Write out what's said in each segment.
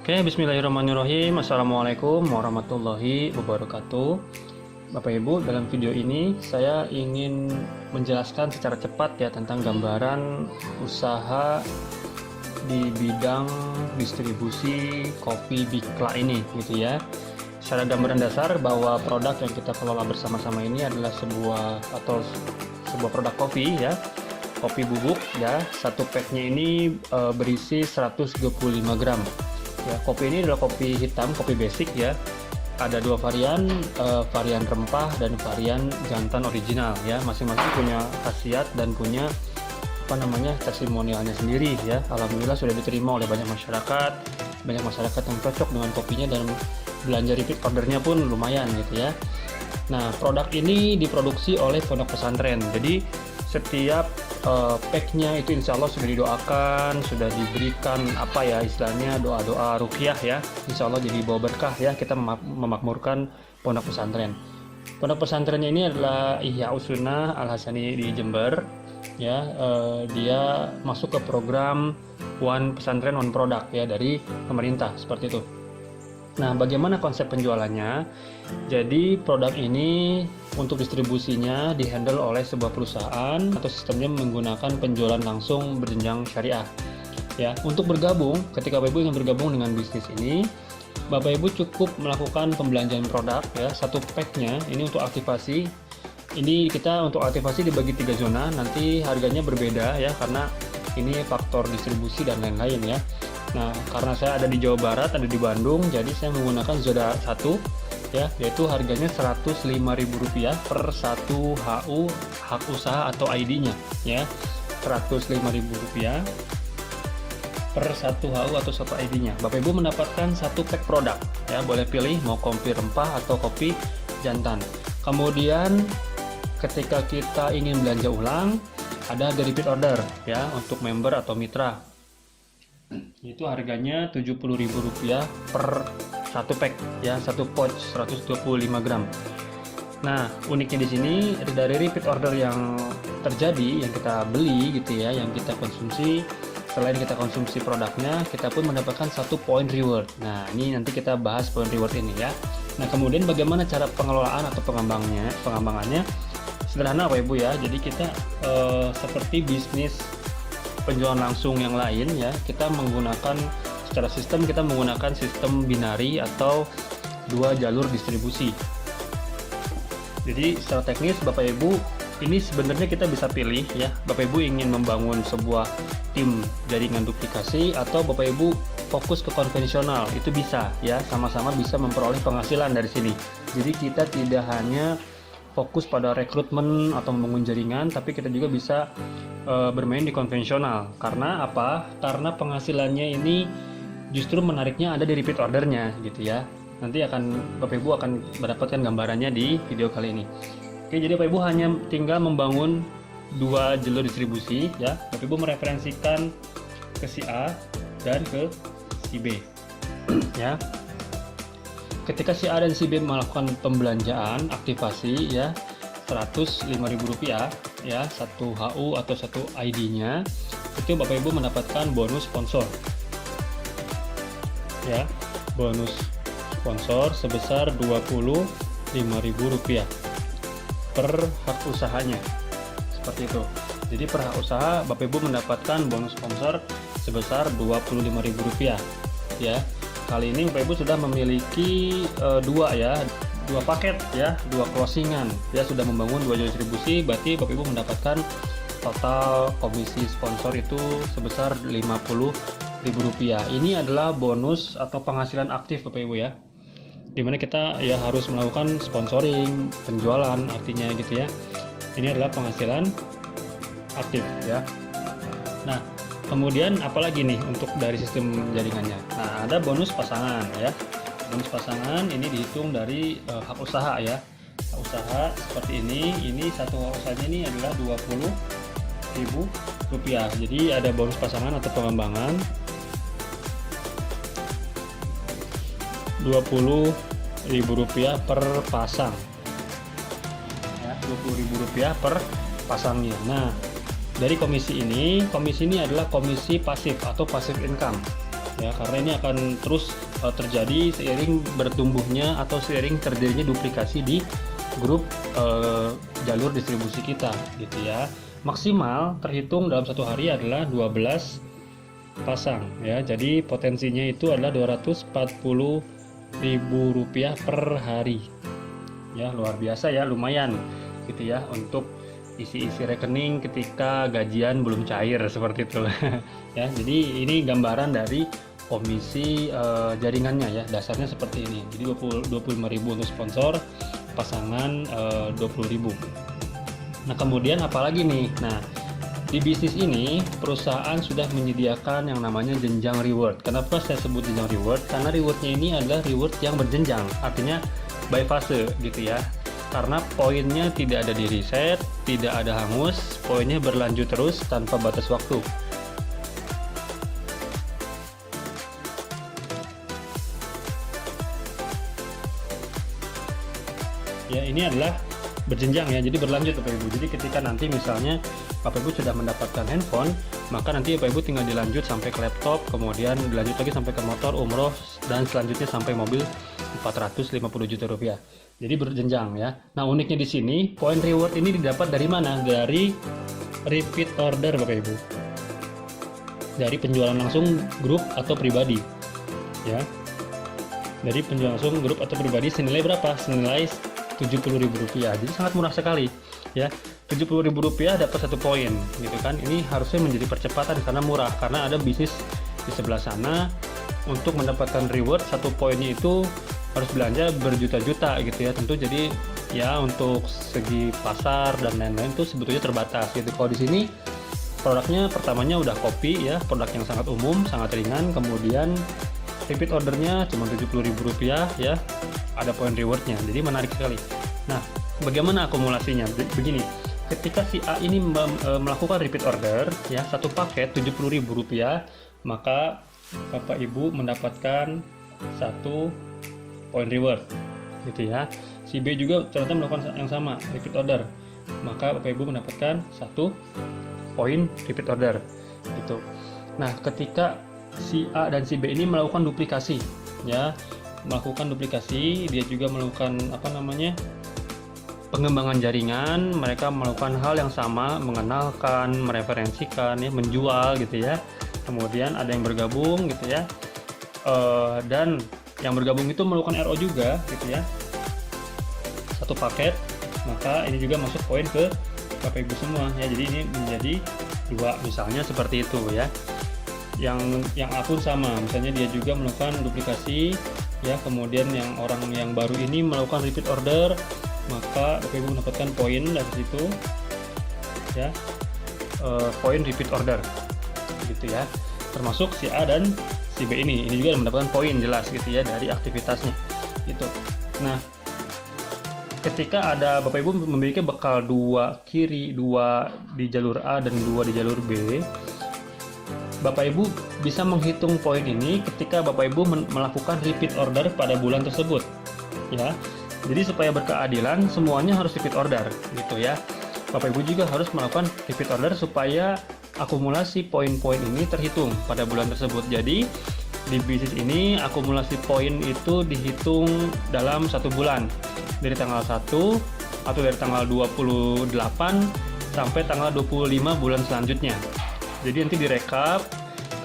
Oke, bismillahirrahmanirrahim. Assalamualaikum warahmatullahi wabarakatuh. Bapak Ibu, dalam video ini saya ingin menjelaskan secara cepat ya tentang gambaran usaha di bidang distribusi kopi Bikla ini gitu ya. Secara gambaran dasar bahwa produk yang kita kelola bersama-sama ini adalah sebuah produk kopi ya. Kopi bubuk ya. Satu packnya ini berisi 125 gram. Ya, kopi ini adalah kopi hitam, kopi basic ya. Ada dua varian, varian rempah dan varian jantan original ya. Masing-masing punya khasiat dan punya testimonialnya sendiri ya. Alhamdulillah sudah diterima oleh banyak masyarakat yang cocok dengan kopinya dan belanja repeat ordernya pun lumayan gitu ya. Nah, produk ini diproduksi oleh pondok pesantren. Jadi setiap packnya itu insya Allah sudah didoakan, sudah diberikan istilahnya doa-doa ruqyah ya. Insya Allah jadi bawa berkah ya, kita memakmurkan pondok pesantren. Pondok pesantrennya ini adalah Ihya Usunnah Al Hasani di Jember ya. Dia masuk ke program One Pesantren One Product ya dari pemerintah seperti itu. Nah, bagaimana konsep penjualannya? Jadi produk ini untuk distribusinya dihandle oleh sebuah perusahaan atau sistemnya menggunakan penjualan langsung berjenjang syariah. Ya, untuk bergabung, ketika Bapak Ibu ingin bergabung dengan bisnis ini, Bapak Ibu cukup melakukan pembelanjaan produk ya, satu packnya ini untuk aktivasi. Ini kita untuk aktivasi dibagi 3 zona, nanti harganya berbeda ya karena ini faktor distribusi dan lain-lain ya. Nah, karena saya ada di Jawa Barat, ada di Bandung, jadi saya menggunakan zona 1 ya, yaitu harganya Rp105.000 per 1 HU hak usaha atau ID-nya ya. Rp105.000 per 1 HU atau 1 ID-nya. Bapak Ibu mendapatkan satu pack produk ya, boleh pilih mau kopi rempah atau kopi jantan. Kemudian ketika kita ingin belanja ulang, ada repeat order ya untuk member atau mitra. Itu harganya Rp70.000 per satu pack ya, satu pouch 125 gram. Nah, uniknya di sini dari repeat order yang terjadi, yang kita beli gitu ya, yang kita konsumsi, selain kita konsumsi produknya, kita pun mendapatkan satu point reward. Nah, ini nanti kita bahas point reward ini ya. Nah, kemudian bagaimana cara pengelolaan atau pengembangannya? Sederhana Bapak Ibu ya. Jadi kita seperti bisnis penjualan langsung yang lain ya, kita menggunakan sistem binari atau dua jalur distribusi. Jadi secara teknis Bapak Ibu, ini sebenarnya kita bisa pilih ya, Bapak Ibu ingin membangun sebuah tim jaringan duplikasi atau Bapak Ibu fokus ke konvensional, itu bisa ya, sama-sama bisa memperoleh penghasilan dari sini. Jadi kita tidak hanya fokus pada rekrutmen atau membangun jaringan, tapi kita juga bisa bermain di konvensional. Karena apa? Karena penghasilannya ini justru menariknya ada di repeat ordernya gitu ya. Nanti Bapak Ibu akan mendapatkan gambarannya di video kali ini. Oke, jadi Bapak Ibu hanya tinggal membangun dua jalur distribusi ya. Bapak Ibu mereferensikan ke si A dan ke si B ya. Ketika si A dan si B melakukan pembelanjaan aktivasi ya, Rp105.000 ya, satu HU atau satu ID-nya, itu Bapak Ibu mendapatkan bonus sponsor ya, bonus sponsor sebesar Rp25.000 per hak usahanya seperti itu. Jadi per hak usaha Bapak Ibu mendapatkan bonus sponsor sebesar Rp25.000 ya. Kali ini Bapak Ibu sudah memiliki dua paket ya, dua closingan ya, sudah membangun dua jalur distribusi, berarti Bapak Ibu mendapatkan total komisi sponsor itu sebesar Rp50.000. Ini adalah bonus atau penghasilan aktif Bapak Ibu ya, dimana kita ya harus melakukan sponsoring, penjualan artinya gitu ya. Ini adalah penghasilan aktif ya. Nah, kemudian apalagi nih untuk dari sistem jaringannya? Nah, ada bonus pasangan ya. Bonus pasangan ini dihitung dari hak usaha ya. Hak usaha seperti ini satu hak usahanya ini adalah Rp20.000. Jadi ada bonus pasangan atau pengembangan Rp20.000 per pasang ya, Rp20.000 per pasangnya. Nah, dari komisi ini adalah komisi pasif atau passive income ya, karena ini akan terus terjadi seiring bertumbuhnya atau seiring terjadinya duplikasi di grup jalur distribusi kita gitu ya. Maksimal terhitung dalam satu hari adalah 12 pasang ya, jadi potensinya itu adalah Rp240.000 per hari ya, luar biasa ya, lumayan gitu ya untuk isi-isi rekening ketika gajian belum cair seperti itu ya. Jadi ini gambaran dari komisi jaringannya ya, dasarnya seperti ini. Jadi 25.000 untuk sponsor, pasangan 20.000. Nah kemudian apalagi nih, nah di bisnis ini perusahaan sudah menyediakan yang namanya jenjang reward. Kenapa saya sebut jenjang reward? Karena rewardnya ini adalah reward yang berjenjang, artinya by fase gitu ya. Karena poinnya tidak ada di reset, tidak ada hangus, poinnya berlanjut terus tanpa batas waktu. Ya, ini adalah berjenjang ya, jadi berlanjut Bapak Ibu. Jadi ketika nanti misalnya Bapak Ibu sudah mendapatkan handphone, maka nanti Bapak Ibu tinggal dilanjut sampai ke laptop, kemudian dilanjut lagi sampai ke motor, umroh, dan selanjutnya sampai mobil 450 juta rupiah. Jadi berjenjang ya. Nah uniknya di sini, poin reward ini didapat dari mana? Dari repeat order Bapak Ibu. Dari penjualan langsung grup atau pribadi ya. Dari penjualan langsung grup atau pribadi senilai berapa? Senilai Rp70.000. Jadi sangat murah sekali ya. Rp70.000 dapat 1 poin gitu kan. Ini harusnya menjadi percepatan karena murah, karena ada bisnis di sebelah sana untuk mendapatkan reward 1 poinnya itu harus belanja berjuta-juta gitu ya. Tentu jadi ya untuk segi pasar dan lain-lain itu sebetulnya terbatas gitu. Kalau di sini produknya pertamanya udah kopi ya, produk yang sangat umum, sangat ringan, kemudian repeat ordernya cuma Rp70.000 ya, ada poin rewardnya, jadi menarik sekali. Nah bagaimana akumulasinya? Begini, ketika si A ini melakukan repeat order ya, satu paket Rp70.000, maka Bapak Ibu mendapatkan 1 poin reward gitu ya. Si B juga ternyata melakukan yang sama, repeat order, maka Bapak Ibu mendapatkan 1 poin repeat order gitu. Nah ketika si A dan si B ini melakukan duplikasi ya, dia juga melakukan pengembangan jaringan, mereka melakukan hal yang sama, mengenalkan, mereferensikan ya, menjual gitu ya. Kemudian ada yang bergabung gitu ya, dan yang bergabung itu melakukan RO juga gitu ya, 1 paket, maka ini juga masuk poin ke Bapak Ibu semua ya. Jadi ini menjadi 2 misalnya seperti itu ya. Yang A pun sama, misalnya dia juga melakukan duplikasi ya, kemudian orang yang baru ini melakukan repeat order, maka Bapak Ibu mendapatkan poin dari situ ya, poin repeat order gitu ya, termasuk si A dan si B ini juga mendapatkan poin jelas gitu ya dari aktivitasnya gitu. Nah ketika ada Bapak Ibu memiliki bekal 2 kiri, 2 di jalur A dan 2 di jalur B, Bapak Ibu bisa menghitung poin ini ketika Bapak Ibu melakukan repeat order pada bulan tersebut ya. Jadi supaya berkeadilan semuanya harus repeat order gitu ya. Bapak Ibu juga harus melakukan repeat order supaya akumulasi poin-poin ini terhitung pada bulan tersebut. Jadi di bisnis ini akumulasi poin itu dihitung dalam 1 bulan, dari tanggal 1 atau dari tanggal 28 sampai tanggal 25 bulan selanjutnya. Jadi nanti direkap,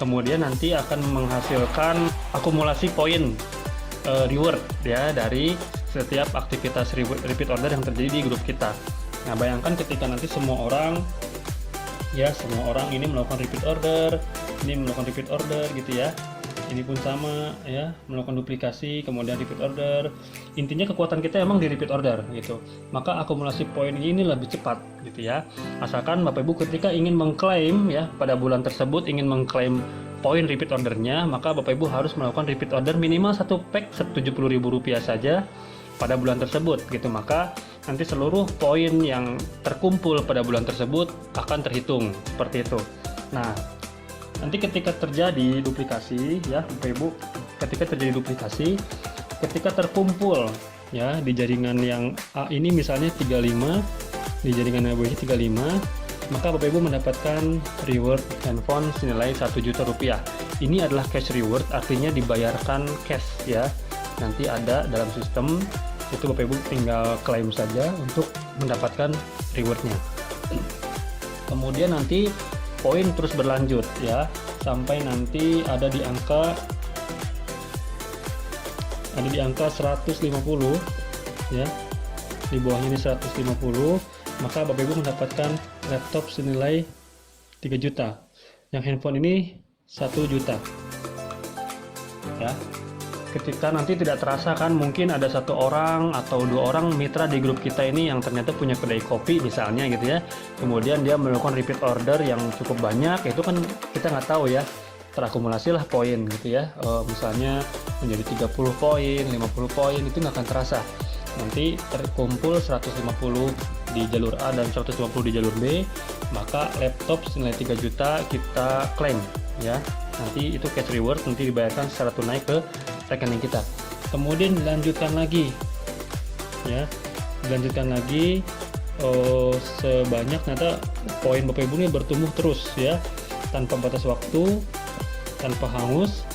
kemudian nanti akan menghasilkan akumulasi poin reward ya dari setiap aktivitas repeat order yang terjadi di grup kita. Nah bayangkan ketika nanti semua orang ini melakukan repeat order, ini melakukan repeat order gitu ya, ini pun sama ya, melakukan duplikasi kemudian repeat order. Intinya kekuatan kita emang di repeat order gitu, maka akumulasi poin ini lebih cepat gitu ya. Asalkan Bapak Ibu ketika ingin mengklaim ya pada bulan tersebut, ingin mengklaim poin repeat ordernya, maka Bapak Ibu harus melakukan repeat order minimal 1 pack Rp70.000 saja pada bulan tersebut gitu. Maka nanti seluruh poin yang terkumpul pada bulan tersebut akan terhitung seperti itu. Nah nanti ketika terjadi duplikasi ya Bapak Ibu, ketika terkumpul ya di jaringan yang A ini misalnya 35, di jaringan yang B ini 35, maka Bapak Ibu mendapatkan reward handphone senilai Rp1 juta. ini adalah cash reward, artinya dibayarkan cash ya. Nanti ada dalam sistem, itu Bapak Ibu tinggal klaim saja untuk mendapatkan rewardnya. Kemudian nanti poin terus berlanjut ya, sampai nanti ada di angka 150 ya. Di bawahnya ini 150, maka Bapak Ibu mendapatkan laptop senilai 3 juta. Yang handphone ini 1 juta. Ya. Ketika nanti tidak terasa kan, mungkin ada 1 orang atau 2 orang mitra di grup kita ini yang ternyata punya kedai kopi misalnya gitu ya, kemudian dia melakukan repeat order yang cukup banyak, itu kan kita nggak tahu ya, terakumulasi lah poin gitu ya, misalnya menjadi 30 poin, 50 poin, itu nggak akan terasa. Nanti terkumpul 150 di jalur A dan 150 di jalur B, maka laptop senilai 3 juta kita klaim ya. Nanti itu cash reward, nanti dibayarkan secara tunai ke rekening kita. Kemudian dilanjutkan lagi ya, sebanyak ternyata poin Bapak Ibu ini bertumbuh terus ya, tanpa batas waktu, tanpa hangus.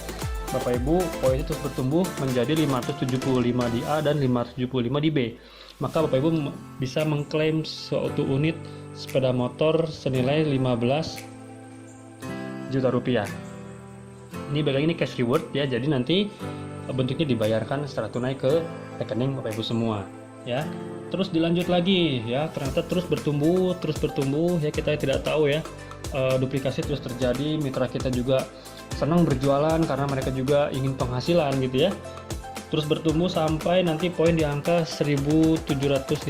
Bapak Ibu poin itu terus bertumbuh menjadi 575 di A dan 575 di B. Maka Bapak Ibu bisa mengklaim suatu unit sepeda motor senilai 15 juta rupiah. Ini bagi ini cash reward ya, jadi nanti bentuknya dibayarkan secara tunai ke rekening Bapak Ibu semua ya. Terus dilanjut lagi ya, ternyata terus bertumbuh ya, kita tidak tahu ya, duplikasi terus terjadi, mitra kita juga senang berjualan karena mereka juga ingin penghasilan gitu ya. Terus bertumbuh sampai nanti poin di angka 1750,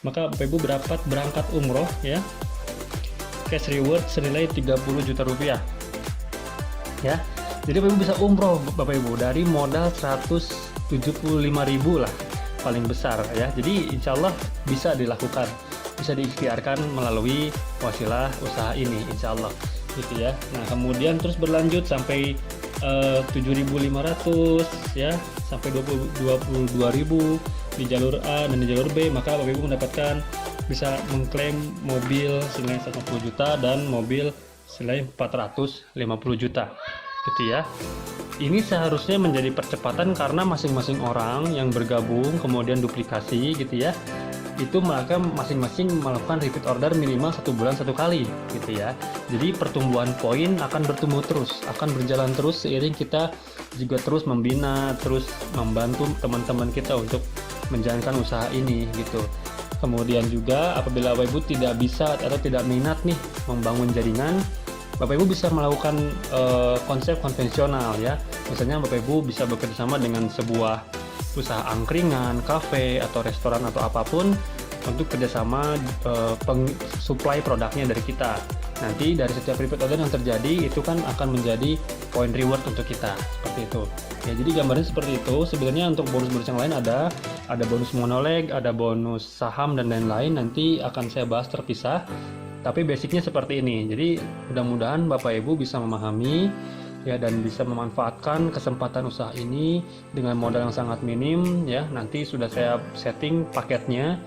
maka Bapak Ibu berangkat umroh ya. Cash reward senilai 30 juta rupiah ya. Jadi Bapak Ibu bisa umroh Bapak Ibu dari modal 175.000 lah paling besar ya. Jadi insya Allah bisa dilakukan, bisa diikhtiarkan melalui wasilah usaha ini insya Allah gitu ya. Nah kemudian terus berlanjut sampai 7.500 ya, sampai 22.000 di jalur A dan di jalur B, maka Bapak Ibu mendapatkan, bisa mengklaim mobil senilai 150 juta dan mobil senilai 450 juta gitu ya. Ini seharusnya menjadi percepatan karena masing-masing orang yang bergabung kemudian duplikasi gitu ya, itu maka masing-masing melakukan repeat order minimal 1 bulan 1 kali gitu ya. Jadi pertumbuhan poin akan bertumbuh terus, akan berjalan terus seiring kita juga terus membina, terus membantu teman-teman kita untuk menjalankan usaha ini gitu. Kemudian juga apabila Bapak Ibu tidak bisa atau tidak minat nih membangun jaringan, Bapak Ibu bisa melakukan konsep konvensional ya. Misalnya Bapak Ibu bisa bekerja sama dengan sebuah usaha angkringan, kafe atau restoran atau apapun untuk kerjasama supply produknya dari kita. Nanti dari setiap repeat order yang terjadi itu kan akan menjadi poin reward untuk kita seperti itu. Ya, jadi gambarnya seperti itu. Sebenarnya untuk bonus-bonus yang lain ada bonus monoleg, ada bonus saham dan lain-lain. Nanti akan saya bahas terpisah. Tapi basicnya seperti ini. Jadi mudah-mudahan Bapak Ibu bisa memahami ya dan bisa memanfaatkan kesempatan usaha ini dengan modal yang sangat minim ya. Nanti sudah saya setting paketnya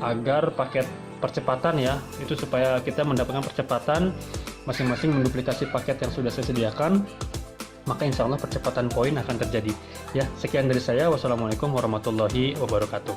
agar paket percepatan ya, itu supaya kita mendapatkan percepatan masing-masing menduplikasi paket yang sudah saya sediakan, maka insya Allah percepatan poin akan terjadi ya. Sekian dari saya, wassalamualaikum warahmatullahi wabarakatuh.